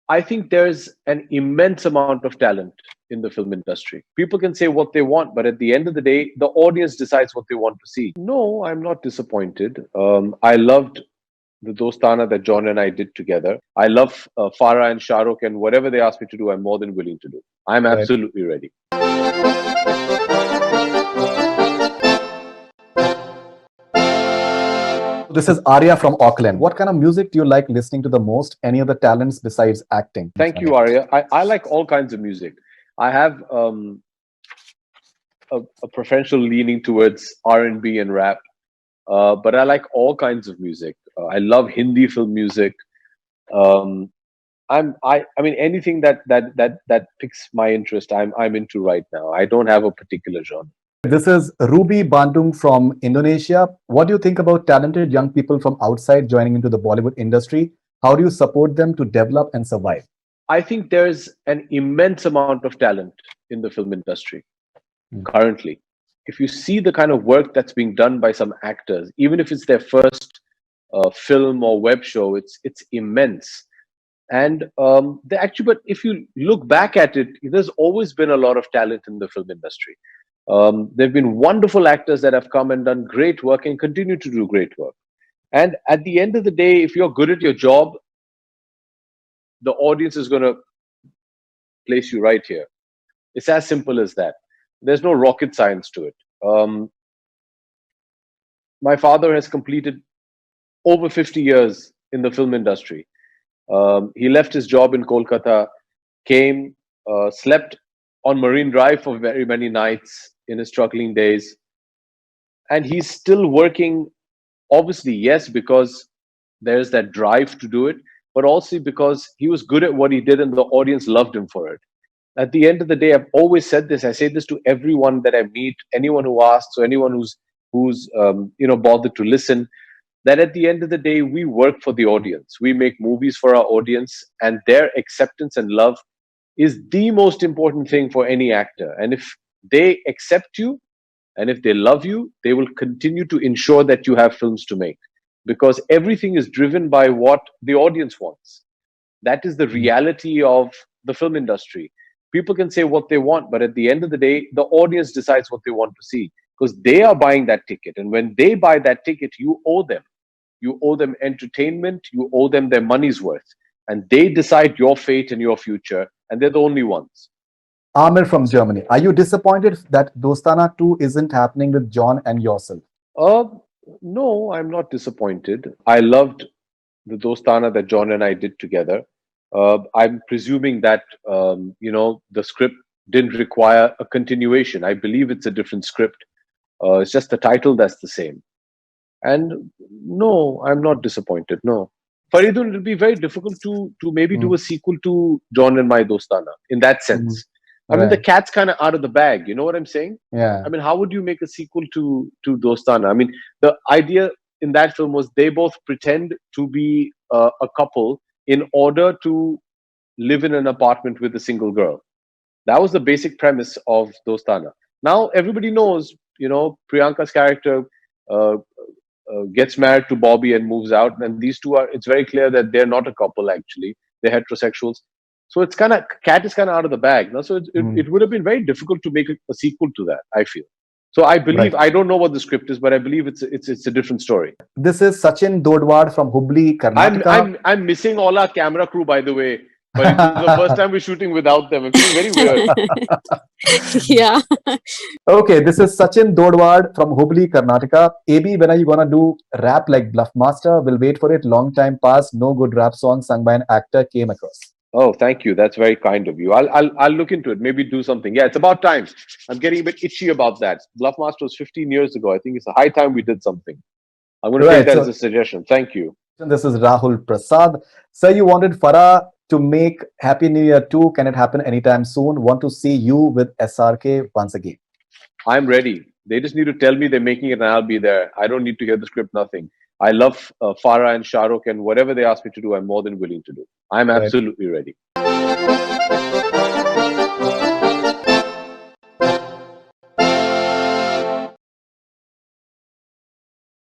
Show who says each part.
Speaker 1: I think there's an immense amount of talent in the film industry. People can say what they want, but at the end of the day, the audience decides what they want to see. No, I'm not disappointed. I loved the Dostana that John and I did together. I love Farah and Shah Rukh, and whatever they ask me to do, I'm more than willing to do. I'm
Speaker 2: Right.
Speaker 1: absolutely ready.
Speaker 2: This is Arya from Auckland. What kind of music do you like listening to the most? Any other talents besides acting?
Speaker 1: Thank you, Arya. I like all kinds of music. I have a preferential leaning towards R&B and rap, but I like all kinds of music. I love Hindi film music. Um, I mean anything that piques my interest. I'm into right now. I don't have a particular genre.
Speaker 2: This is Ruby Bandung from Indonesia. What do you think about talented young people from outside joining into the Bollywood industry? How do you support them to develop and survive?
Speaker 1: I think there's an immense amount of talent in the film industry currently. If you see the kind of work that's being done by some actors, even if it's their first film or web show, it's immense. And they actually, but if you look back at it, there's always been a lot of talent in the film industry. There have been wonderful actors that have come and done great work and continue to do great work. And at the end of the day, if you're good at your job, the audience is going to place you right here. It's as simple as that. There's no rocket science to it. My father has completed over 50 years in the film industry. He left his job in Kolkata, came, slept on Marine Drive for very many nights in his struggling days. And he's still working, obviously, yes, because there's that drive to do it, but also because he was good at what he did and the audience loved him for it. At the end of the day, I've always said this. I say this to everyone that I meet, anyone who asks, or anyone who's bothered to listen. That at the end of the day, we work for the audience. We make movies for our audience, and their acceptance and love is the most important thing for any actor. And if they accept you, and if they love you, they will continue to ensure that you have films to make, because everything is driven by what the audience wants. That is the reality of the film industry. People can say what they want, but at the end of the day, the audience decides what they want to see, because they are buying that ticket. And when they buy that ticket, you owe them. You owe them entertainment, you owe them their money's worth. And they decide your fate and your future, and they're the only ones.
Speaker 2: Amir from Germany. Are you disappointed that Dostana 2 isn't happening with John and yourself?
Speaker 1: No, I'm not disappointed. I loved the Dostana that John and I did together. I'm presuming that the script didn't require a continuation. I believe it's a different script. It's just the title that's the same. And no, I'm not disappointed. No, Faridoon, it'll be very difficult to maybe do a sequel to John and My Dostana in that sense. I mean, the cat's kind of out of the bag. You know what I'm saying?
Speaker 2: Yeah.
Speaker 1: I mean, how would you make a sequel to Dostana? I mean, the idea in that film was they both pretend to be a couple in order to live in an apartment with a single girl. That was the basic premise of Dostana. Now everybody knows, Priyanka's character gets married to Bobby and moves out, and these two it's very clear that they're not a couple, actually. They're heterosexuals. So it's cat is kind of out of the bag. No? So it would have been very difficult to make a sequel to that, I feel. So I believe, I don't know what the script is, but I believe it's a different story.
Speaker 2: This is Sachin Dodwad from Hubli, Karnataka.
Speaker 1: I'm missing all our camera crew, by the way. But it's the first time we're shooting without them. It's very weird.
Speaker 3: Yeah.
Speaker 2: Okay, this is Sachin Dodwad from Hubli, Karnataka. AB, when are you gonna do rap like Bluffmaster? We'll wait for it. Long time past. No good rap song sung by an actor came across.
Speaker 1: Oh, thank you. That's very kind of you. I'll look into it. Maybe do something. Yeah, it's about time. I'm getting a bit itchy about that. Bluffmaster was 15 years ago. I think it's a high time we did something. I'm going to take that as a suggestion. Thank you.
Speaker 2: This is Rahul Prasad. Sir, you wanted Farah to make Happy New Year 2. Can it happen anytime soon? Want to see you with SRK once again.
Speaker 1: I'm ready. They just need to tell me they're making it and I'll be there. I don't need to hear the script, nothing. I love Farah and Shah Rukh, and whatever they ask me to do, I'm more than willing to do. I'm absolutely ready.